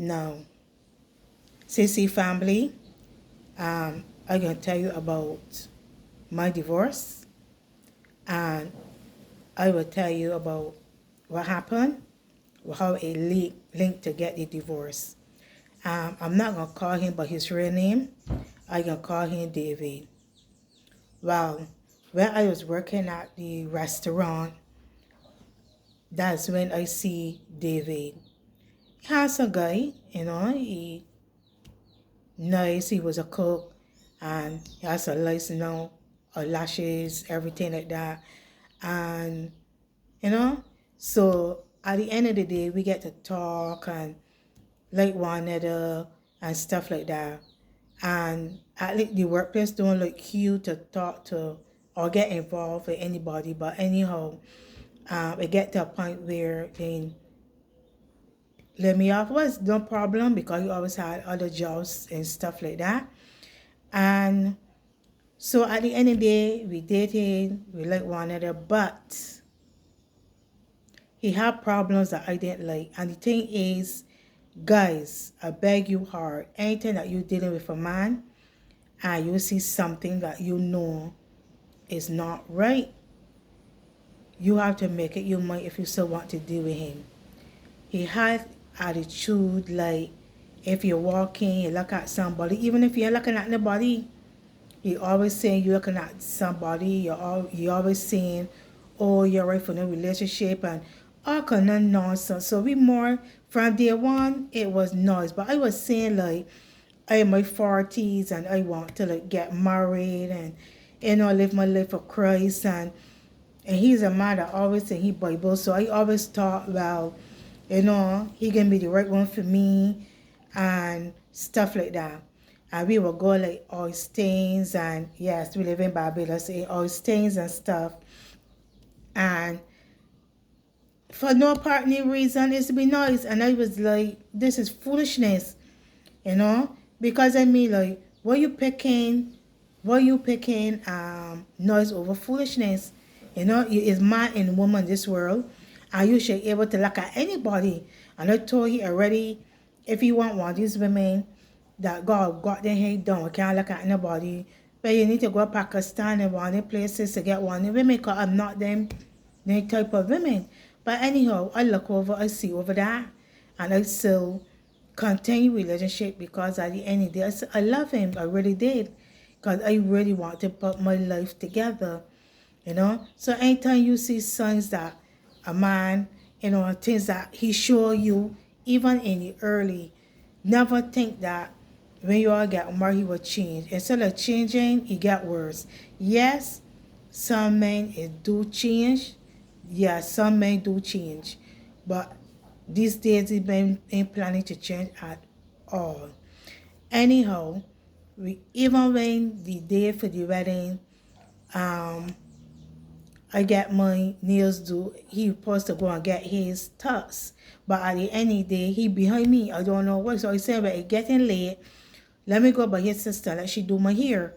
Now, CC family, I'm going to tell you about my divorce, and I will tell you about what happened, how it linked to get the divorce. I'm not going to call him by his real name. I'm going to call him David. Well, when I was working at the restaurant, that's when I see David. Handsome guy, he nice, he was a cook, and he has a nice, lashes, everything like that. And, so at the end of the day, we get to talk and like one another and stuff like that. And at least the workplace don't like you to talk to or get involved with anybody. But anyhow, it get to a point where they let me off. Was no problem because you always had other jobs and stuff like that. And so at the end of the day, we dated, we like one another, but he had problems that I didn't like. And the thing is, guys, I beg you hard, anything that you're dealing with a man and you see something that you know is not right, you have to make it your mind if you still want to deal with him. He had attitude like if you're walking, you look at somebody, even if you're looking at nobody, he always saying you're looking at somebody, you always saying, oh, you're right for no relationship and all kind of nonsense. So we more from day one it was noise. But I was saying like I'm in my 40s and I want to like get married and live my life for Christ, and he's a man that always say he Bible. So I always thought, well, he can be the right one for me and stuff like that. And we would go like oil stains, and yes, we live in Barbados, oil stains and stuff. And for no partner reason, it's to be nice. And I was like, this is foolishness, because I mean, like, what you picking noise over foolishness? You is man and woman in this world, and you should be able to look at anybody. And I told you already, if you want one of these women that God got their head down, can't look at anybody, but you need to go to Pakistan and one of the places to get one of the women, because I'm not them type of women. But anyhow, I look over, I see over that, and I still continue relationship because at the end of the day, I love him. I really did, because I really want to put my life together. So anytime you see signs that a man, things that he show you, even in the early, never think that when you all get married, he will change. Instead of changing, he get worse. Yes, some men do change. Yes, some men do change. But these days, he ain't planning to change at all. Anyhow, even when the day for the wedding, I get my nails do. He supposed to go and get his tux. But at the end of the day, he behind me. I don't know what. So I said, but it's getting late. Let me go by his sister. Let she do my hair.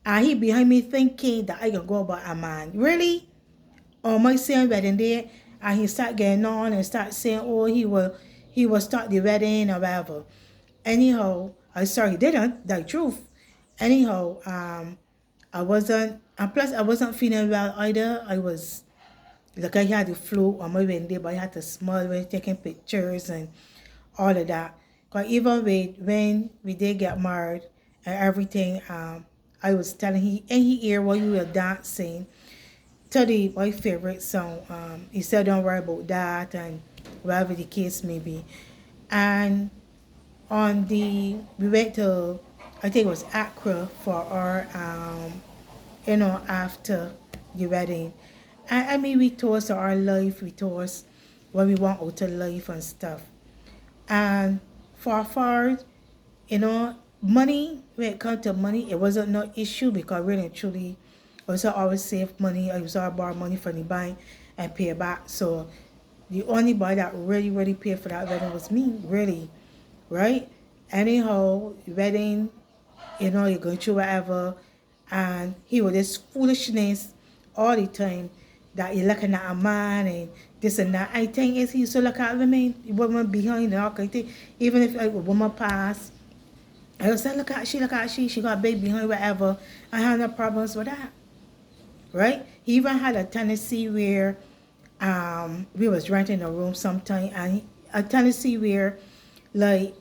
And he behind me thinking that I can go by a man. Really? On my same wedding day. And he start getting on and start saying, oh, he will start the wedding or whatever. Anyhow, I sorry, he didn't. The truth. Anyhow, I wasn't, and plus I wasn't feeling well either. I was, like I had the flu on my wedding day, but I had to smile when taking pictures and all of that. Because even when we did get married and everything, I was telling him, and he hear while you were dancing, my favorite song. He said, don't worry about that, and whatever the case may be. And we went to, I think it was Accra for our, after the wedding. And I mean, we toast our life, we toast what we want out of life and stuff. And for money, when it comes to money, it wasn't no issue because really and truly, I was always save money. I was always borrow money from the bank and pay it back. So the only boy that really, really paid for that wedding was me, really, right? Anyhow, wedding, you're going through whatever, and he was this foolishness all the time that you're looking at a man and this and that. I think is he used to look at women behind and all kind of thing. Even if like, a woman pass, I would say, look at she got a baby behind, whatever. I have no problems with that, right? He even had a tendency where we was renting a room sometime, and a tendency where, like,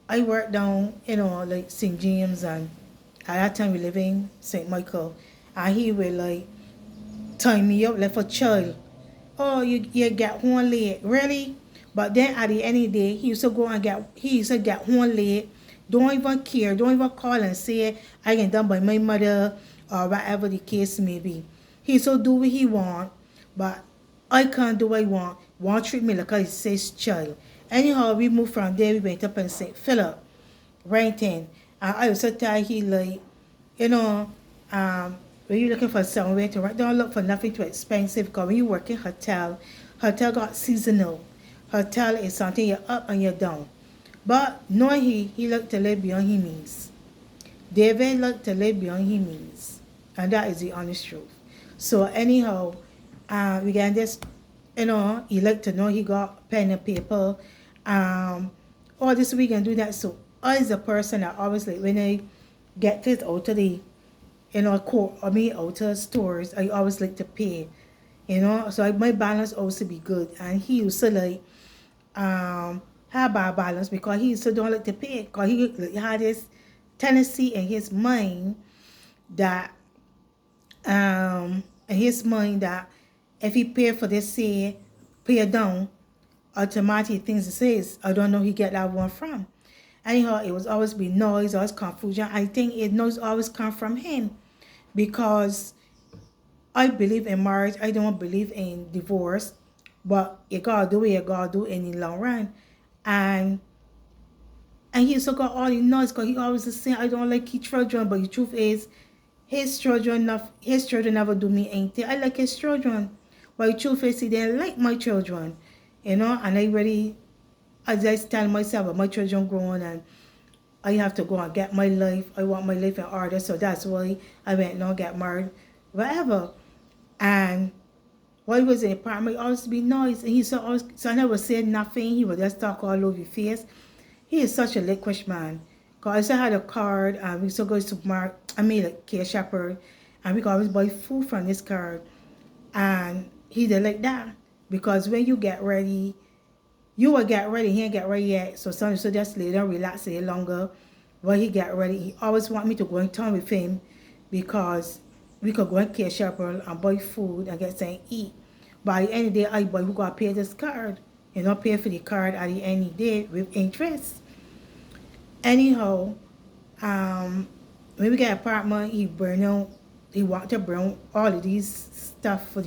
I worked down, like St. James, and at that time we living St. Michael, and he would like tie me up like a child. Oh, you get home late, really? But then at the end of the day, he used to get home late. Don't even care. Don't even call and say I get done by my mother or whatever the case may be. He so do what he want, but I can't do what I want. Want treat me like I says child. Anyhow, we moved from there. We went up in St. Philip, renting. And I also tell he like, you know, when you're looking for somewhere to rent, don't look for nothing too expensive, because when you work in hotel got seasonal. Hotel is something you're up and you're down. But no, he looked to live beyond his means. David looked to live beyond his means. And that is the honest truth. So anyhow, we got this, he like to know he got pen and paper. All this we can do that. So I as a person that always like when I get this out of the out of stores, I always like to pay. So my balance also be good. And he used to like have bad balance because he used to don't like to pay. Because he had this tendency in his mind that if he pay for this, say, pay down, automatically things it says, I don't know he get that one from. Anyhow, it was always be noise, always confusion. I think it noise always come from him, because I believe in marriage. I don't believe in divorce, but you gotta do what you gotta do in the long run. And he also got all the noise because he always is saying I don't like his children, but the truth is his children never do me anything. I like his children, but the truth is he didn't like my children, and I just tell myself that my children growing and I have to go and get my life. I want my life in order, so that's why I went and get married, whatever. And while he was in the apartment, he always be noise, and so I never said nothing. He would just talk all over your face. He is such a licorice man. Cause I had a card, and we used to go to the supermarket. I made like care shepherd, and we could always buy food from this card. And he did like that, because when you get ready, you will get ready. He ain't get ready yet, so just lay down, relax a little longer. While he get ready, he always want me to go in town with him, because we could go and care shepherd and buy food and get something to eat. By the end of the day, I boy, we gotta pay this card. Pay for the card at the end of the day with interest. Anyhow, when we get an apartment, he want to bring all of these stuff for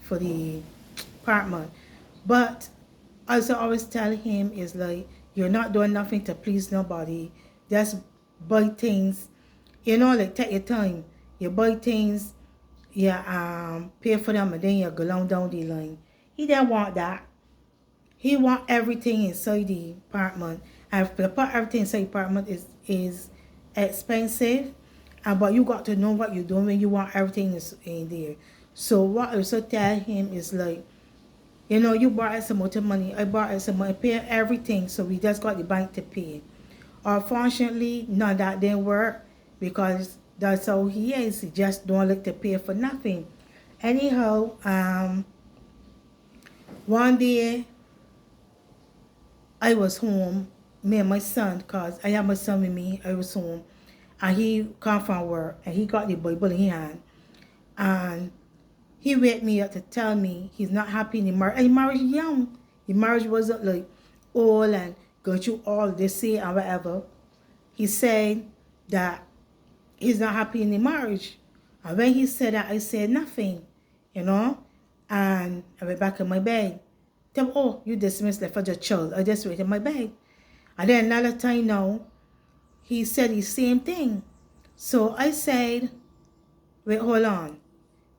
for the apartment. But as I always tell him is like, you're not doing nothing to please nobody. Just buy things, like take your time. You buy things, you pay for them, and then you go down the line. He didn't want that. He want everything inside the apartment. And everything inside the apartment is expensive. But you got to know what you're doing when you want everything is in there. So what I also tell him is like, you borrow some amount of money, I borrow some money, pay everything, so we just got the bank to pay. Unfortunately, none of that didn't work, because that's how he is. He just don't like to pay for nothing. Anyhow, one day I was home, me and my son, because I have my son with me. I was home, and he come from work, and he got the Bible in his hand, and he wake me up to tell me he's not happy in the marriage. And the marriage young. The marriage wasn't like old and going through all this year and whatever. He said that he's not happy in the marriage. And when he said that, I said nothing, and I went back in my bed. Tell him, oh, you dismissed that for your child. I just went in my bed. And then another time now, he said the same thing. So I said, wait, hold on.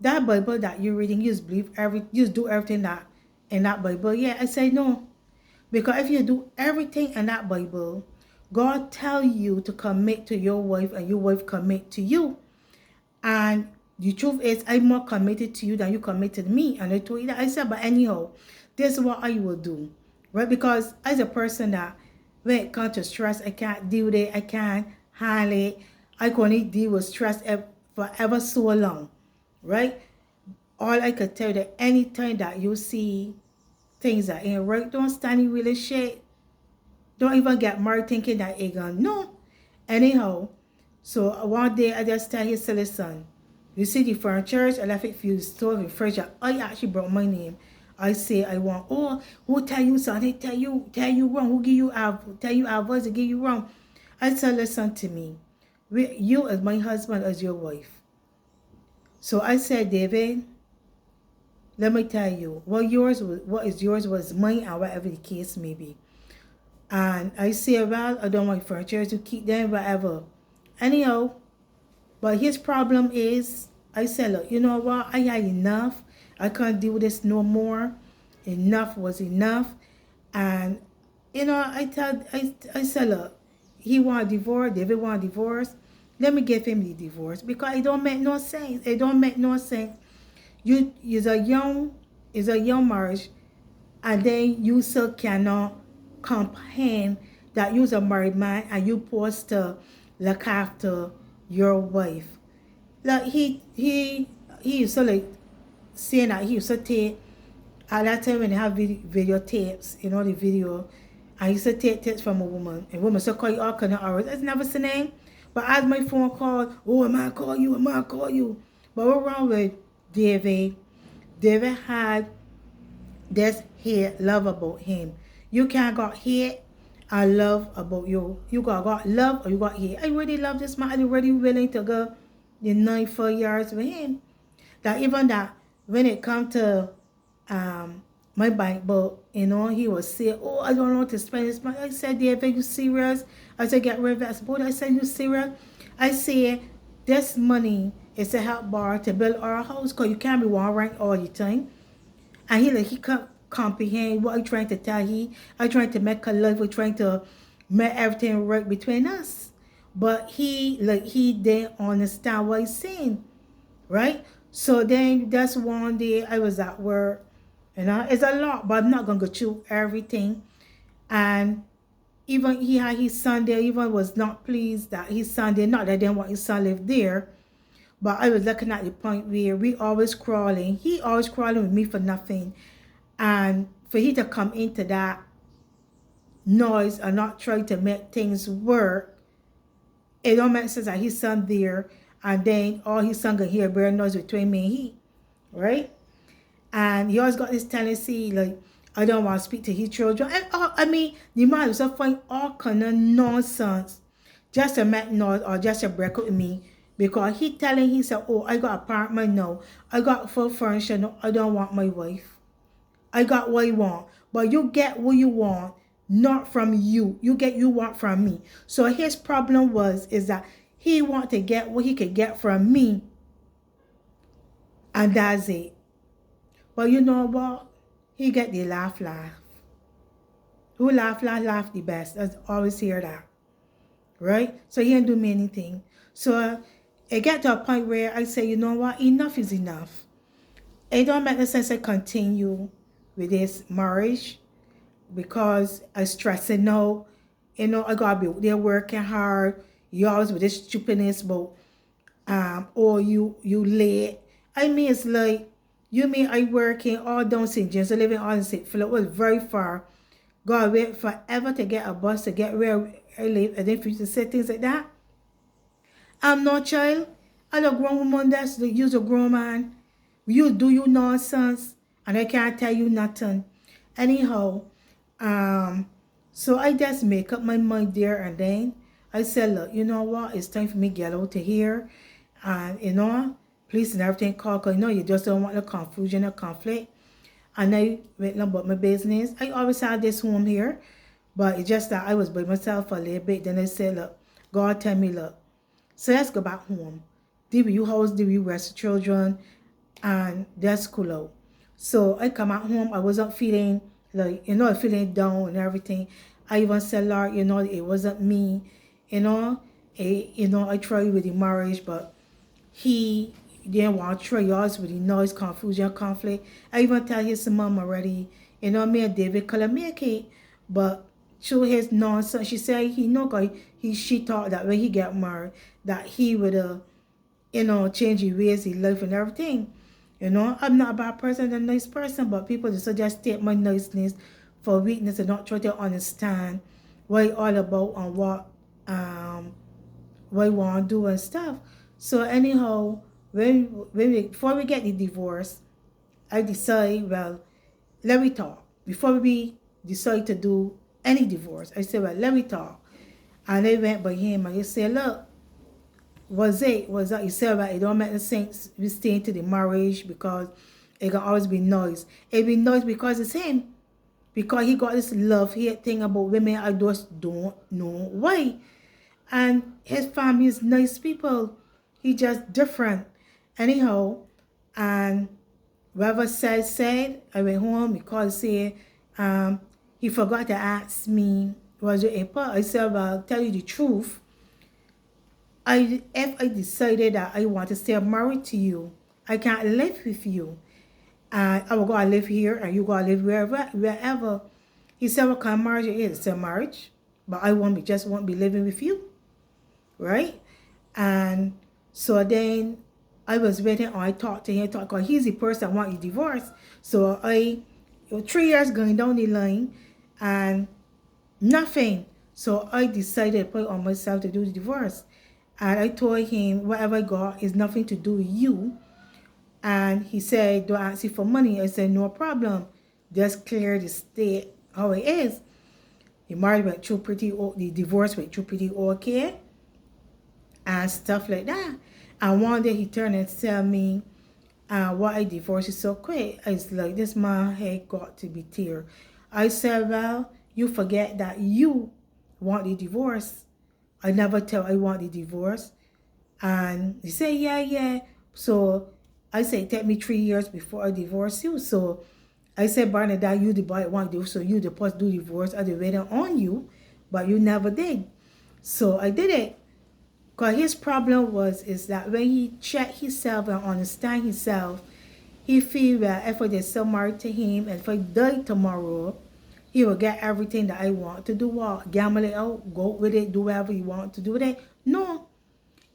That Bible that you're reading, you do everything that in that Bible. Yeah, I said no. Because if you do everything in that Bible, God tell you to commit to your wife and your wife commit to you. And The truth is, I'm more committed to you than you committed to me. And I told you that. I said, but anyhow, this is what I will do. Right? Because as a person that, when it comes to stress, I can't deal with it. I can't handle it. I can only deal with stress for ever so long. Right? All I could tell you that anytime that you see things that ain't right, don't stand in really shit. Don't even get married thinking that it gonna no. Anyhow, so one day I just tell his silly son, you see the furniture, I left it for you to store in the fridge. I actually brought my name. I say I want, oh, who tell you something? Tell you wrong. Who give you tell you our voice to give you wrong? I said, listen to me. You as my husband, as your wife. So I said, David, let me tell you, what is yours was mine, and whatever the case may be. And I say, well, I don't want furniture to keep them, whatever. Anyhow, but his problem is, I said, look, you know what? I had enough. I can't deal with this no more. Enough was enough. And, I said, look, he want a divorce. David want a divorce. Let me give him the divorce because it don't make no sense. It don't make no sense. It's a young marriage, and then you still cannot comprehend that you're a married man and you're supposed to look after your wife. Like he used to like saying that he used to take at that time when they have videotapes, the video, I used to take tapes from a woman. And woman so call you all kind of hours. I've never seen him. But as my phone called, oh, I might call you, I might call you. But what wrong with David? David had this hate, love about him. You can't got hate and love about you. You got love or you got hate. I really love this man. I'm really willing to go the 9 years with him. That even that when it come to my bank book, he was say, oh, I don't know what to spend this money. I said, David, you serious? I said, get rid of that boat. I said, you serious? I said, this money is to help borrow to build our house because you can't be worrying all the time. And he can't comprehend what I'm trying to tell he. I'm trying to make a life. We're trying to make everything right between us. But he didn't understand what he's saying. Right? So then that's one day I was at work. It's a lot, but I'm not going to go through everything. And even he had his son there, even was not pleased that his son there, not that I didn't want his son live there. But I was looking at the point where we always crawling. He always crawling with me for nothing. And for he to come into that noise and not try to make things work, it don't make sense that his son there and then all his son can hear bare noise between me and he. Right? And he always got this tendency, like, I don't want to speak to his children. And the man was find all kind of nonsense just to make noise or just to break up with me. Because he said, oh, I got apartment now. I got full furniture now. I don't want my wife. I got what you want. But you get what you want, not from you. You get you want from me. So his problem is that he want to get what he could get from me. And that's it. But you know what? He get the laugh. Who laugh the best. I always hear that. Right? So he didn't do me anything. So it get to a point where I say, you know what? Enough is enough. It don't make no sense to continue with this marriage because I'm stressing out. I gotta be there working hard. You always with this stupidness about or you late. It's like you mean I working all down St. James, living all in St. Philip, was very far. God wait forever to get a bus to get where I live, and then for you to say things like that. I'm not child. I'm a grown woman that's you're a grown man. You do you nonsense, and I can't tell you nothing. Anyhow, so I just make up my mind there, and then I said, look, you know what? It's time for me to get out of here, and police and everything called, because you just don't want the confusion or conflict. And I went about my business. I always had this home here, but it's just that I was by myself for a little bit. Then I said, look, God tell me, look, so let's go back home. Did you house, did you rest the children, and that's cool out. So I come at home, I wasn't feeling like, feeling down and everything. I even said, Lord, it wasn't me, I tried with the marriage, but he didn't want to try yours with the noise, confusion, conflict. I even tell his mom already, you know, me and David color make it, but through his nonsense, she said he know, cause she thought that when he get married, that he would you know, change his ways, his life and everything. You know, I'm not a bad person, I'm a nice person, but people just take my niceness for weakness and not try to understand what it's all about and what I want to do and stuff. So anyhow, before we get the divorce, I decide, well, let me talk. Before we decide to do any divorce, I said, well, let me talk. And I went by him and he said, look, was that he said, well, it don't make no sense we stay into the marriage because it can always be noise. It be noise because it's him. Because he got this love hate thing about women. I just don't know why. And his family is nice people. He just different. Anyhow, and whatever said, I went home because he forgot to ask me, was you April? I said, well, tell you the truth. If I decided that I want to stay married to you, I can't live with you. And I will go and live here and you go and live wherever. He said, what kind of marriage it is? It's a marriage, but I won't be living with you. Right? And so then I was waiting on, I talked to him, because he's the person that want you divorce. So 3 years going down the line and nothing. So I decided to put on myself to do the divorce. And I told him, whatever I got is nothing to do with you. And he said, don't ask you for money. I said, no problem. Just clear the state how it is. The marriage went through the divorce went through pretty okay. And stuff like that. And one day he turned and tell me, why I divorced you so quick. I was like, this man had got to be tear. I said, well, you forget that you want the divorce. I never tell I want the divorce. And he said, yeah. So I said, take me 3 years before I divorce you. So I said, Bernadette, you the boy want to do, so you the supposed to do divorce. I did waiting on you, but you never did. So I did it. Because his problem is that when he check himself and understand himself, he feel that if I get so married to him and if I die tomorrow, he will get everything that I want to do. What? Gamble it out, go with it, do whatever you want to do with it. No.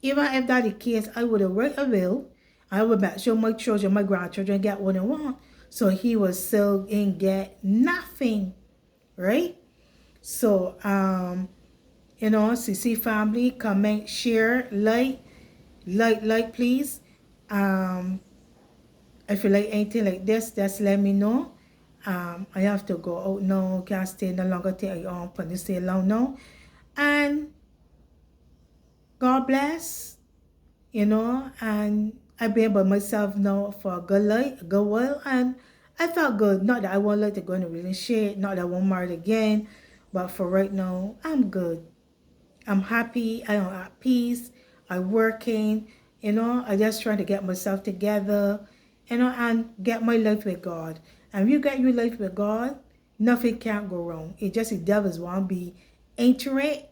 Even if that the case, I would have write a will. I would make sure my children, my grandchildren get what they want. So he will still ain't get nothing. Right? So, you know, CC family, comment, share, like, please. If you like anything like this, just let me know. I have to go out now. Can't stay no longer till I put this stay long now. And God bless, you know, and I've been by myself now for a good while, and I felt good. Not that I won't like to go in a relationship, not that I won't marry again, but for right now, I'm good. I'm happy, I'm at peace, I'm working, you know, I just trying to get myself together, you know, and get my life with God. And if you get your life with God, nothing can't go wrong. It just the devils want to be into it.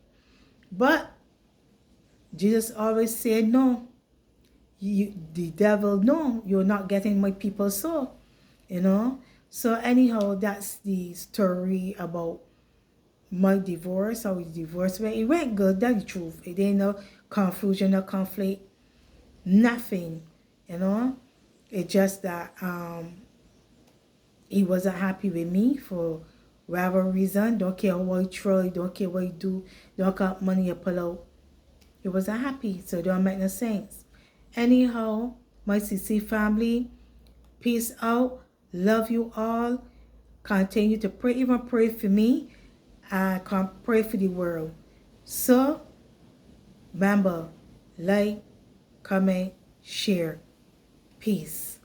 But Jesus always said, no, the devil, no, you're not getting my people's soul, you know. So anyhow, that's the story about my divorce. How we divorced. It went good, that's the truth. It ain't no confusion, no conflict, nothing, you know. It's just that he wasn't happy with me for whatever reason. Don't care what you try, don't care what you do, don't care what money you pull out. He wasn't happy, so it don't make no sense. Anyhow, my CC family, peace out. Love you all. Continue to pray, even pray for me. I can pray for the world. So, remember, like, comment, share. Peace.